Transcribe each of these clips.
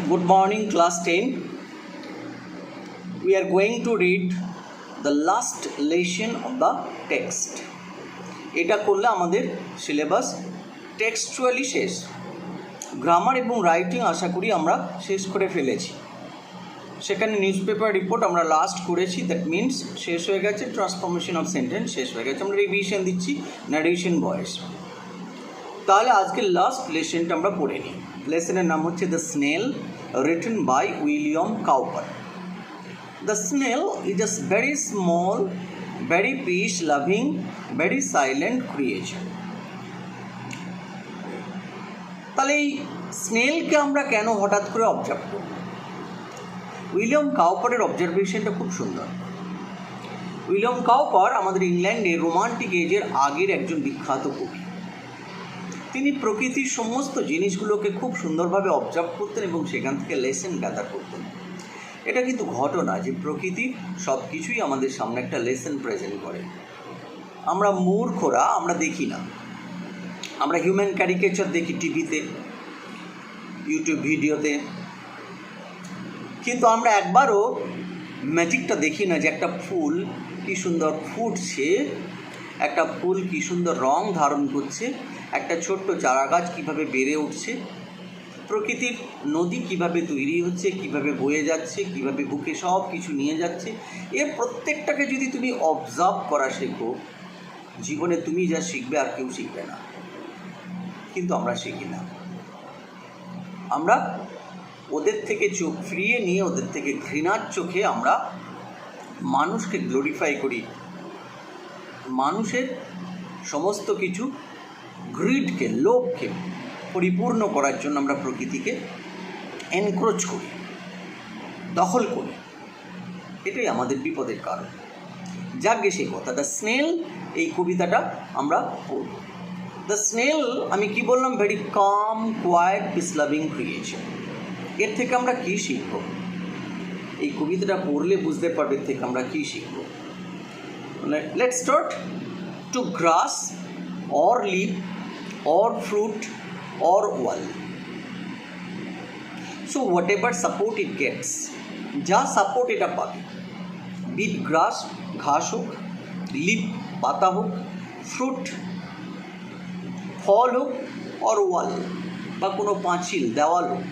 Good morning, class 10. We are going to read the last lesson of the text. এটা করলে আমাদের syllabus টেক্সচুয়ালি শেষ। Grammar এবং writing আশা করি আমরা শেষ করে ফেলেছি। সেখানে নিউজপেপার রিপোর্ট আমরা লাস্ট করেছি, দ্যাট মিনস শেষ হয়ে গেছে। ট্রান্সফরমেশন অফ সেন্টেন্স শেষ হয়ে গেছে। আমরা রিভিশন দিচ্ছি, ন্যারেশন ভয়েস। তাহলে আজকের লাস্ট লেসনটা আমরা পড়ে নিই। লেসনের নাম হচ্ছে the snail, written by William Cowper. The snail is a very small, very peace-loving, very silent creature. তাহলে এই স্নেলকে আমরা কেন হঠাৎ করে অবজার্ভ করব? উইলিয়াম কাউপারের অবজারভেশনটা খুব সুন্দর। উইলিয়াম কাউপার আমাদের ইংল্যান্ডের রোমান্টিক এজের আগের একজন বিখ্যাত কবি। তিনি প্রকৃতির সমস্ত জিনিসগুলোকে খুব সুন্দরভাবে অবজার্ভ করতেন এবং সেখান থেকে লেসন গ্যাদার করতেন। এটা কিন্তু ঘটনা যে প্রকৃতির সব কিছুই আমাদের সামনে একটা লেসন প্রেজেন্ট করে। আমরা মূর্খরা, আমরা দেখি না। আমরা হিউম্যান ক্যারিকেচার দেখি টিভিতে, ইউটিউব ভিডিওতে, কিন্তু আমরা একবারও ম্যাজিকটা দেখি না যে একটা ফুল কী সুন্দর ফুটছে, একটা ফুল কী সুন্দর রং ধারণ করছে, একটা ছোট্ট চারা গাছ কীভাবে বেড়ে উঠছে, প্রকৃতির নদী কিভাবে তৈরি হচ্ছে, কিভাবে বয়ে যাচ্ছে, কিভাবে বুকে সব কিছু নিয়ে যাচ্ছে। এর প্রত্যেকটাকে যদি তুমি অবজার্ভ করা শেখো, জীবনে তুমি যা শিখবে আর কেউ শিখবে না। কিন্তু আমরা শিখি না। আমরা ওদের থেকে চোখ ফিরিয়ে নিয়ে, ওদের থেকে ঘৃণার চোখে আমরা মানুষকে গ্লোরিফাই করি। মানুষের সমস্ত কিছু গ্রিডকে, লোভকে পরিপূর্ণ করার জন্য আমরা প্রকৃতিকে এনক্রোচ করি, দখল করি। এটাই আমাদের বিপদের কারণ। যাকে সে কথা, দ্য স্নেল, এই কবিতাটা আমরা পড়ব। দ্য স্নেল, আমি কি বললাম, very calm, quiet, peace loving creature. এর থেকে আমরা কী শিখব? এই কবিতাটা পড়লে বুঝতে পারবে এর থেকে আমরা কী শিখব। Let's start. Two glass or leaf or fruit or wall, so whatever support it gets, যা সাপোর্ট এটা পাবে, বিট গ্রাস, ঘাস হোক, লিপ, পাতা হোক, ফ্রুট, ফল হোক, অর ওয়াল, বা কোনো পাঁচিল, দেওয়াল হোক।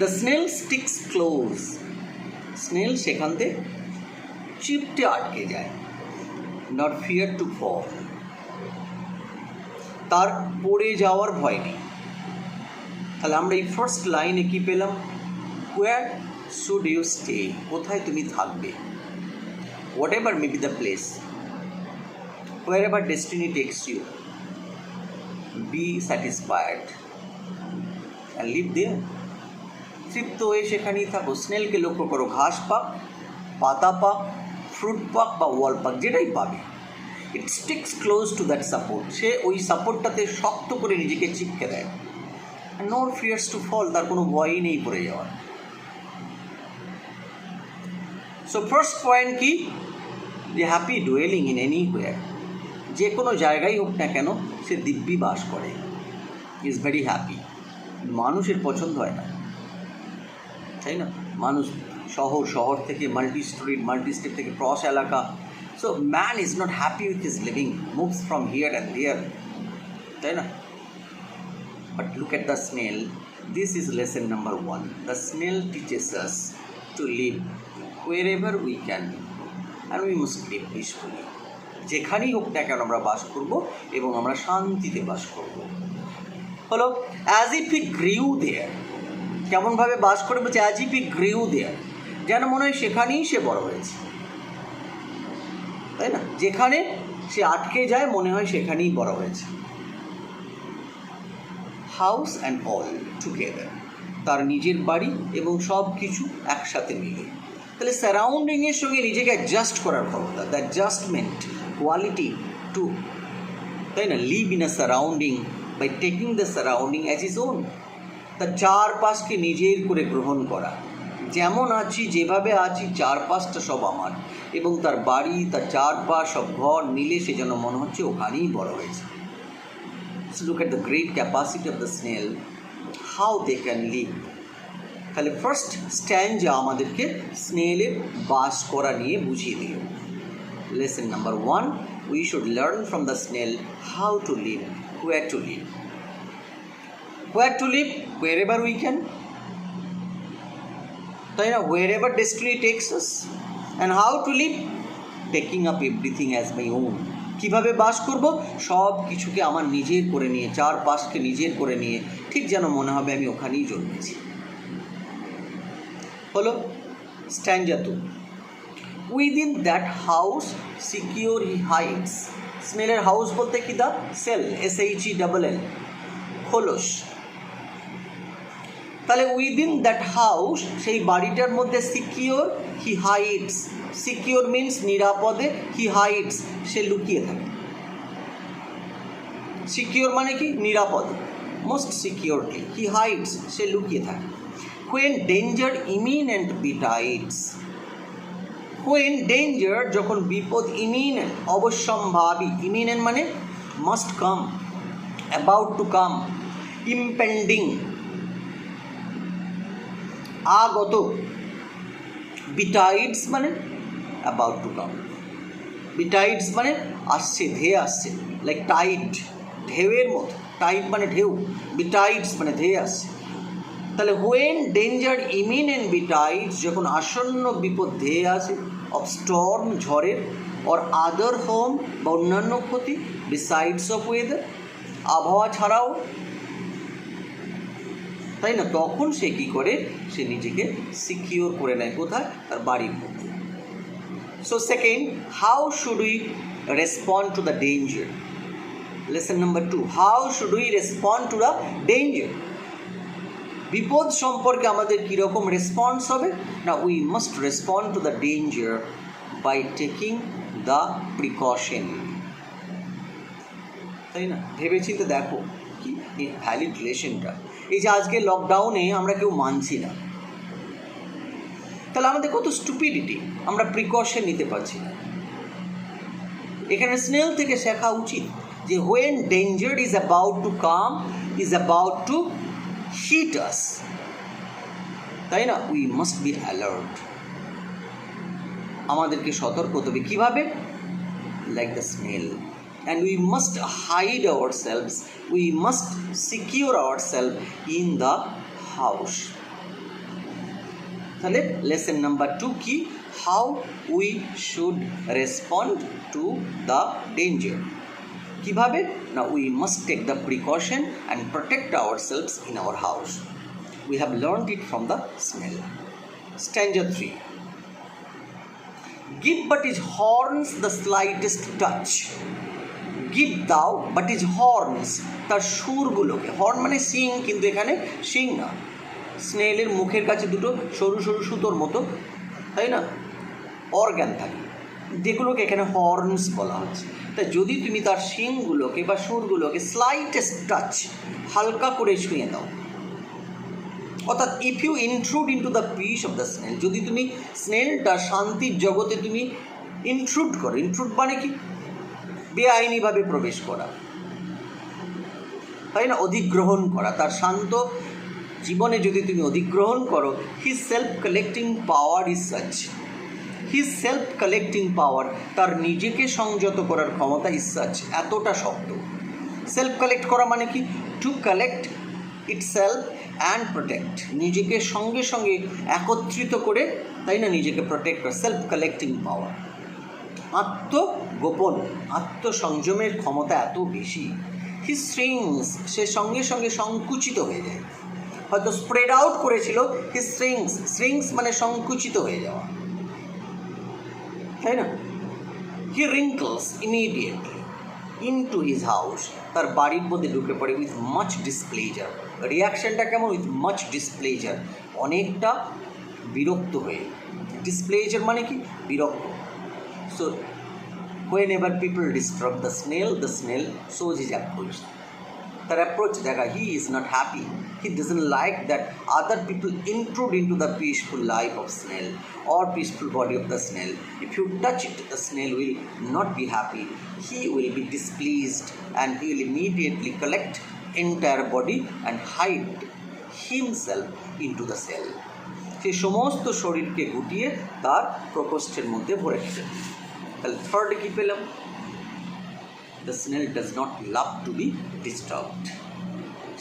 The snail sticks close, snail সেখান থেকে চিপটে আটকে যায়। নট ফিয়ার টু ফল, তার পড়ে যাওয়ার ভয় নেই। তাহলে আমরা এই ফার্স্ট লাইনে কী পেলাম? হোয়ার শুড ইউ স্টে, কোথায় তুমি থাকবে। Whatever may be the place, wherever destiny takes you, be satisfied and live there. তৃপ্ত হয়ে সেখানেই থাকো। স্নেলকে লক্ষ্য করো, ঘাস পাক, পাতা পাক, ফ্রুট পাক বা ওয়াল পাক, যেটাই পাবে, it sticks close to that support. সে ওই সাপোর্টটাতে শক্ত করে নিজেকে চিপকে দেয়। নো ফিয়ার্স টু ফল, তার কোনো ভয়ই নেই পড়ে যাওয়ার। সো ফার্স্ট পয়েন্ট কি? যে হ্যাপি ডুয়েলিং ইন এনিওয়্যার, যে কোনো জায়গায় হোক না কেন সে দিব্যি বাস করে, ইজ ভেরি হ্যাপি। মানুষের পছন্দ হয় না, তাই না? মানুষ শহর থেকে মাল্টি স্টেট থেকে ক্রস এলাকা। So man is not happy with his living, moves from here and there, তাই না? But look at the snail. This is lesson number 1. The snail teaches us to live wherever we can, and we must live peacefully. যেখানেই হোক না কেন আমরা বাস করব এবং আমরা শান্তিতে বাস করব। হলো as if he grew there. কেমনভাবে বাস করে বলছে as if he grew there, যেন মনে হয় সেখানেই সে বড় হয়েছে, তাই না? যেখানে সে আটকে যায় মনে হয় সেখানেই বড় হয়েছে। হাউস অ্যান্ড অল টুগেদার, তার নিজের বাড়ি এবং সব কিছু একসাথে মিলে। তাহলে সারাউন্ডিংয়ের সঙ্গে নিজেকে অ্যাডজাস্ট করার ক্ষমতা, দ্য অ্যাডজাস্টমেন্ট কোয়ালিটি টু, তাই না? Live in a surrounding by taking the surrounding as is own, তার চারপাশকে নিজের করে গ্রহণ করা। যেমন আছি, যেভাবে আছি, চারপাশটা সব আমার, এবং তার বাড়ি, তার চারপাশ, সব ঘর মিলে সে যেন মনে হচ্ছে ওখানেই বড় হয়েছে। So look at the great capacity of the snail how they can live. তাহলে ফার্স্ট স্ট্যান্জা আমাদেরকে স্নেলের বাস করা নিয়ে বুঝিয়ে দিল। Lesson number 1, we should learn from the snail how to live, where to live. Where to live? Wherever we can. তাই না, wherever destiny takes us. And how to live? Taking up everything as my own. কিভাবে বাস করব? সব কিছুকে আমার নিজের করে নিয়ে, চারপাশকে নিজের করে নিয়ে, ঠিক যেন মনে হবে আমি ওখানেই জন্মেছি। হলো stanza 2, within that house secure he hides. স্নেলের হাউস বলতে কি? দা সেল, SHELL, খোলস। তাহলে উইদিন দ্যাট হাউস, সেই বাড়িটার মধ্যে সিকিওর হি হাইডস। সিকিওর মিনস নিরাপদে, হি হাইডস সে লুকিয়ে থাকে। সিকিওর মানে কি? নিরাপদে, মোস্ট সিকিওরলি। হি হাইডস সে লুকিয়ে থাকে। When danger imminent betides, when danger যখন বিপদ imminent অবশ্যম্ভাবী, imminent মানে must come, about to come, impending আগত, betides মানে about to come, betides মানে আসছে, ধেয়ে আসছে, লাইক টাইড, ঢেউয়ের মতো। টাইড মানে ঢেউ, betides মানে ধেয়ে আসছে। তাহলে when danger imminent betides, যখন আসন্ন বিপদ ধেয়ে আসে, of storm ঝড়ের, or other harm বা অন্যান্য ক্ষতি, besides of weather আবহাওয়া ছাড়াও, তাই না, তখন সে কী করে? সে নিজেকে সিকিওর করে নেয়। কোথায়? তার বাড়ির মধ্যে। So second, how should we respond to the danger? Lesson number 2, how should we respond to the danger? বিপদ সম্পর্কে আমাদের কীরকম রেসপন্স হবে? না, we must respond to the danger by taking the precaution. তাই না, ভেবেচিন্তে দেখো কি ভ্যালিড রিলেশনটা। এই যে আজকে লকডাউনে আমরা কেউ মানছি না, তাহলে আমাদের কত স্টুপিডিটি, আমরা প্রিকশন নিতে পারছি না। এখানে স্নেল থেকে শেখা উচিত যে when danger is about to come, is about to hit us, তাই না, we must be alert, আমাদেরকে সতর্ক হতে হবে। কীভাবে? like the snail, and we must hide ourselves, we must secure ourselves in the house. তাহলে লেসন নাম্বার 2 কি? how we should respond to the danger. কিভাবে? না, we must take the precaution and protect ourselves in our house. We have learned it from the snail. Stanza 3, give but his horns the slightest touch. give thou but his horns, তার সুরগুলোকে, horn মানে শিং, কিন্তু এখানে শিং না, স্নেলের মুখের কাছে দুটো সরু সরু সুতোর মতো, তাই না, অর্গ্যান থাকে, যেগুলোকে এখানে হর্নস বলা হচ্ছে। তাই যদি তুমি তার শিংগুলোকে বা সুরগুলোকে স্লাইটেস্ট টাচ, হালকা করে ছুঁয়ে দাও, অর্থাৎ if you intrude into the peace of the snail, যদি তুমি স্নেলটা শান্তির জগতে তুমি ইনট্রুড করো। ইনট্রুড মানে কি? বেআইনিভাবে প্রবেশ করা, তাই না, অধিগ্রহণ করা। তার শান্ত জীবনে যদি তুমি অধিগ্রহণ করো, his self collecting power is such, his self collecting power, তার নিজেকে সংযত করার ক্ষমতা ইজ সাচ, এতটা শক্ত। সেলফ কালেক্ট করা মানে কি? To collect it self and protect, নিজেকে সঙ্গে সঙ্গে একত্রিত করে, তাই না, নিজেকে প্রোটেক্ট করা, সেলফ কালেক্টিং পাওয়ার। আত্মগোপন, আত্মসংযমের ক্ষমতা এত বেশি। হি স্ট্রিংস, সে সঙ্গে সঙ্গে সংকুচিত হয়ে যায়, হয়তো স্প্রেড আউট করেছিল, হি স্ট্রিংস, স্ট্রিংস মানে সংকুচিত হয়ে যাওয়া, তাই না। He wrinkles immediately into his house, তার বাড়ির মধ্যে ঢুকে পড়ে উইথ মাচ ডিসপ্লেজার। রিয়াকশানটা কেমন? উইথ মাচ ডিসপ্লেজার, অনেকটা বিরক্ত হয়ে। ডিসপ্লেজার মানে কি? বিরক্ত। So whenever people disturb the snail shows his approach. Their approach দেখা, he is not happy, he doesn't like that other people intrude into the peaceful life of snail or peaceful body of the snail. If you touch it, the snail will not be happy, he will be displeased, and he will immediately collect entire body and hide himself into the shell. সে সমস্ত শরীরকে গুটিয়ে তার প্রকোষ্ঠের মধ্যে ভরে ফেলে। তাহলে third কি পেলাম? The snail does not love to be disturbed.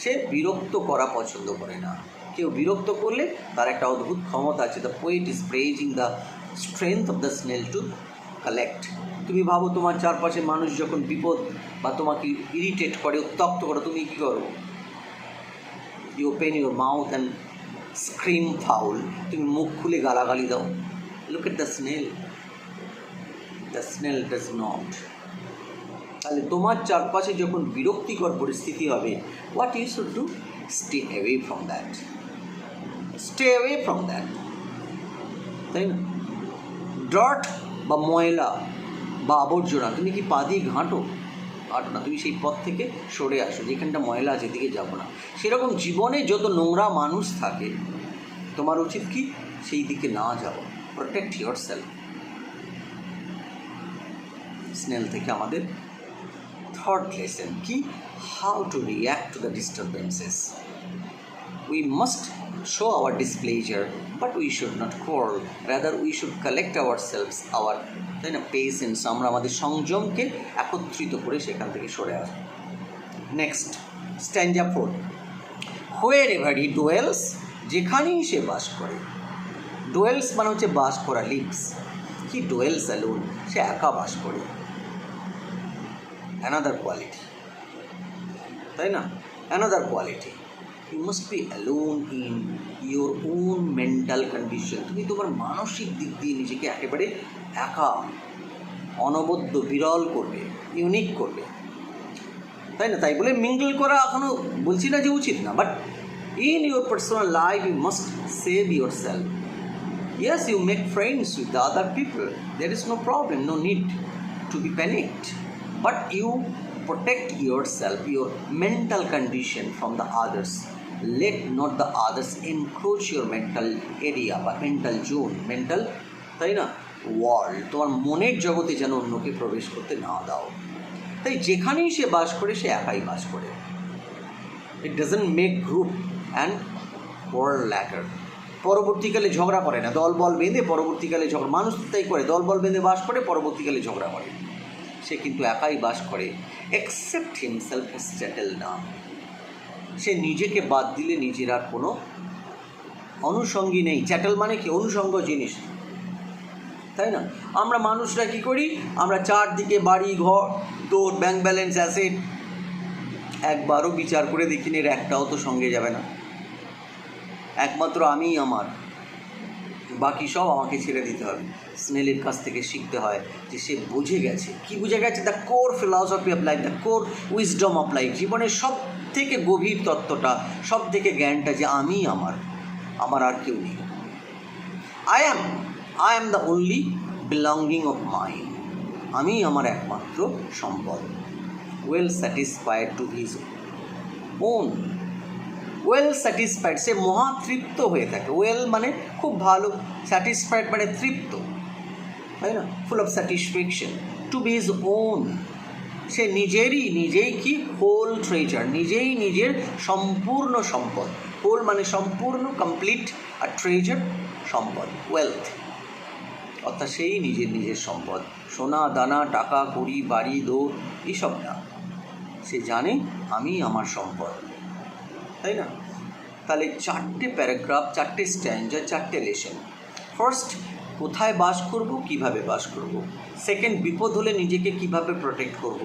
সে বিরক্ত করা পছন্দ করে না। কেউ বিরক্ত করলে তার একটা অদ্ভুত ক্ষমতা আছে। The poet is praising the strength of the snail to collect. তুমি ভাবো তোমার চারপাশে মানুষ যখন বিপদ বা তোমাকে ইরিটেট করে, উত্তপ্ত করে, তুমি কী করো? You open your mouth and scream foul. তুমি মুখ খুলে গালাগালি দাও। Look at the snail, the snail does not. তাহলে তোমার চারপাশে যখন বিরক্তিকর পরিস্থিতি হবে, what you should do? Stay away from that, stay away from that, তাই না? ডার্ট বা ময়লা বা আবর্জনা তুমি কি পা দিয়ে ঘাঁটো না, তুমি সেই পথ থেকে সরে আসো, যেখানটা ময়লা আছে দিকে যাবো না। সেরকম জীবনে যত নোংরা মানুষ থাকে, তোমার উচিত কি সেই দিকে না যাওয়া। Protect your self. স্নেল থেকে আমাদের থার্ড লেসন কি? How to react to the disturbances. We must show our displeasure, but we should not quarrel. Rather, we should collect ourselves, our patience. আমরা আমাদের সংযমকে একত্রিত করে সেখান থেকে সরে আসব। নেক্সট, স্ট্যান্জা 4। Wherever he dwells, যেখানেই সে বাস করে। dwells মানে হচ্ছে বাস করা, লিভস। he dwells alone, সে একা বাস করে। another quality, তাই না? another quality, you must be alone in your own mental condition. তুমি তোমার মানসিক দিক দিয়ে নিজেকে একেবারে একা, অনবদ্য, বিরল করবে, ইউনিক করবে, তাই না? তাই বলে মিঙ্গল করা এখনও বলছি না যে উচিত না, but in your personal life you must save yourself. Yes, you make friends with the other people, there is no problem, no need to be panicked, but you protect yourself, your mental condition from the others. Let not the others encroach your mental area বা mental zone, mental, তাই না, world. তোমার মনের জগতে যেন অন্যকে প্রবেশ করতে না দাও। তাই যেখানেই সে বাস করে সে একাই বাস করে। It doesn't make group and world later. পরবর্তীকালে ঝগড়া করে না, দল বল বেঁধে পরবর্তীকালে ঝগড়া। মানুষ তাই করে, দল বল বেঁধে বাস করে, পরবর্তীকালে ঝগড়া করে। সে কিন্তু একাই বাস করে। Except himself is settle down. সে নিজেকে বাদ দিলে নিজের আর কোনো অনুষঙ্গী নেই। চ্যাটেল মানে কি? অনুষঙ্গ জিনিস, তাই না? আমরা মানুষরা কি করি? আমরা চারদিকে বাড়ি, ঘর, দৌড়, ব্যাংক ব্যালেন্স, অ্যাসেট একবারও বিচার করে দেখিনি এর একটাও তো সঙ্গে যাবে না। একমাত্র আমিই আমার, বাকি সব আমাকে ছেড়ে দিতে হবে। স্নেলের কাছ থেকে শিখতে হয় যে সে বুঝে গেছে। কি বুঝে গেছে? The core philosophy of life, the core wisdom of life. জীবনের সব থেকে গভীর তত্ত্বটা, সব থেকে জ্ঞানটা যে আমি আমার আর কেউ নেই। I am the only belonging of mind. আমি আমার একমাত্র সম্পদ। Well satisfied to his own. Well satisfied, সে মহাতৃপ্ত হয়ে থাকে। ওয়েল মানে খুব ভালো, স্যাটিসফাইড মানে তৃপ্ত, তাই না? Full of satisfaction. To be his own, সে নিজেই কি হোল ট্রেজার, নিজেই নিজের সম্পূর্ণ সম্পদ। হোল মানে সম্পূর্ণ, কমপ্লিট, আর ট্রেজার সম্পদ, ওয়েলথ, অর্থাৎ সেই নিজের সম্পদ। সোনা দানা, টাকা কড়ি, বাড়ি, দৌড় এইসব না। সে জানে আমি আমার সম্পদ, তাই না? তাহলে 4টে প্যারাগ্রাফ, 4টে স্ট্যান্জা, 4টে লেসন। ফার্স্ট, কোথায় বাস করব, কিভাবে বাস করব। সেকেন্ড, বিপদ হলে নিজেকে কিভাবে প্রোটেক্ট করব।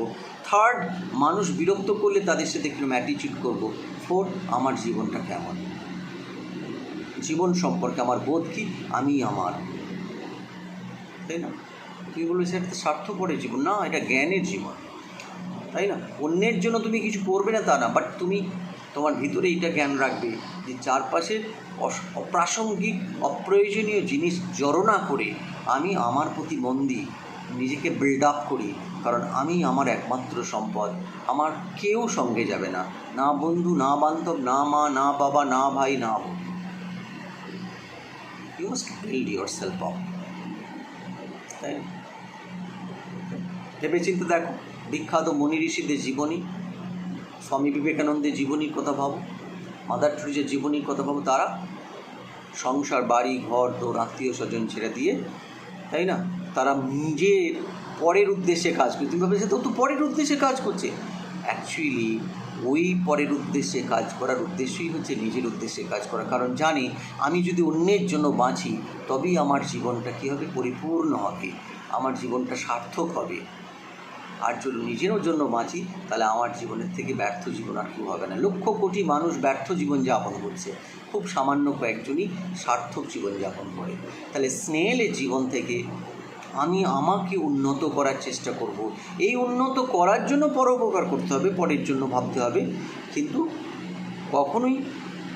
থার্ড, মানুষ বিরক্ত করলে তাদের সাথে কিরকম অ্যাটিটিউড করব। ফোর্থ, আমার জীবনটা কেমন, জীবন সম্পর্কে আমার বোধ কী, আমি আমার, তাই না? তুমি বলবে সেটা তো স্বার্থপরের জীবন। না, এটা জ্ঞানের জীবন, তাই না? অন্যের জন্য তুমি কিছু করবে না তা না, বাট তুমি তোমার ভিতরে এইটা জ্ঞান রাখবে যে চারপাশে অপ্রাসঙ্গিক, অপ্রয়োজনীয় জিনিস জড়ো না করে আমি আমার প্রতি মন দিই, নিজেকে বিল্ড আপ করি। কারণ আমি আমার একমাত্র সম্পদ, আমার কেউ সঙ্গে যাবে না, না বন্ধু, না বান্ধব, না মা, না বাবা, না ভাই, না বোন। You must build yourself up, তাই না? ভেবে চিন্তে দেখো, বিখ্যাত মনি ঋষিদের জীবনী, স্বামী বিবেকানন্দের জীবনীর কথা ভাবো। মাদার টেরেসার জীবনীর কথা ভাবো, তারা সংসার, বাড়ি, ঘর, দৌড়, আত্মীয় স্বজন ছেড়ে দিয়ে, তাই না, তারা নিজের পরের উদ্দেশ্যে কাজ করে। তুমি ভাবে তো পরের উদ্দেশ্যে কাজ করছে, অ্যাকচুয়ালি ওই পরের উদ্দেশ্যে কাজ করার উদ্দেশ্যই হচ্ছে নিজের উদ্দেশ্যে কাজ করা। কারণ জানি আমি যদি অন্যের জন্য বাঁচি তবেই আমার জীবনটা কী হবে, পরিপূর্ণ হবে, আমার জীবনটা সার্থক হবে। আর যদি নিজেরও জন্য বাঁচি তাহলে আমার জীবনের থেকে ব্যর্থ জীবন আর কেউ হবে না। লক্ষ কোটি মানুষ ব্যর্থ জীবন যাপন করছে, খুব সামান্য কয়েকজনই সার্থক জীবন যাপন করে। তাহলে স্নেহেলের জীবন থেকে আমি আমাকে উন্নত করার চেষ্টা করব। এই উন্নত করার জন্য পরোপকার করতে হবে, পরের জন্য ভাবতে হবে, কিন্তু কখনোই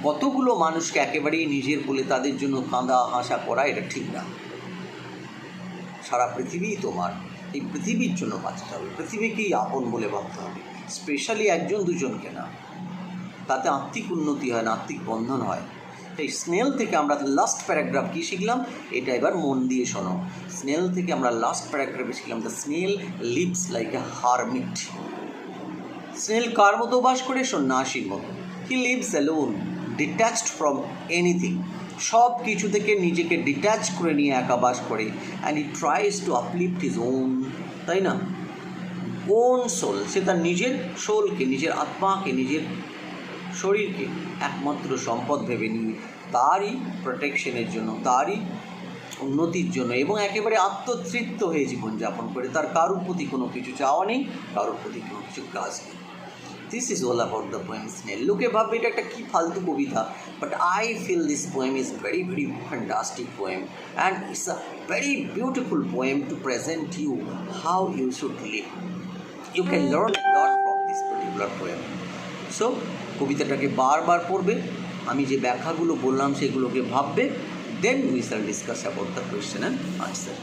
কতগুলো মানুষকে একেবারেই নিজের বলে তাদের জন্য কাঁদা হাসা করা এটা ঠিক না। সারা পৃথিবীই তোমার, এই পৃথিবীর জন্য বাঁচতে হবে, পৃথিবীকেই আপন বলে ভাবতে হবে, স্পেশালি একজন দুজনকে না। তাতে আত্মিক উন্নতি হয় না, আত্মিক বন্ধন হয়। তাই স্নেল থেকে আমরা লাস্ট প্যারাগ্রাফ কী শিখলাম, এটা এবার মন দিয়ে শোনো। স্নেল থেকে আমরা লাস্ট প্যারাগ্রাফে শিখলাম, the snail lives like a hermit. Snail কার মতো বাস করে, সন্ন্যাসীর মতো। He lives alone, detached from anything. সব কিছু থেকে নিজেকে ডিট্যাচ করে নিয়ে একা বাস করে। And he tries two uplift his own, তাই না, ওন সোল। সে তার নিজের সোলকে, নিজের আত্মাকে, নিজের শরীরকে একমাত্র সম্পদ ভেবে নিয়ে তারই প্রোটেকশনের জন্য, তারই উন্নতির জন্য এবং একেবারে আত্মতৃপ্ত হয়ে জীবনযাপন করে। তার কারোর প্রতি কোনো কিছু চাওয়া নেই, কারোর প্রতি কোনো কিছু কাজ নেই। This is all about the poem snail. লোকে ভাববে এটা একটা কী ফালতু কবিতা, but I feel this poem is very very fantastic poem and it's a very beautiful poem to present you how you should live. You can learn a lot from this particular poem. So কবিতাটাকে বারবার পড়বে, আমি যে ব্যাখ্যাগুলো বললাম সেগুলোকে ভাববে, then we shall discuss about the question and answer.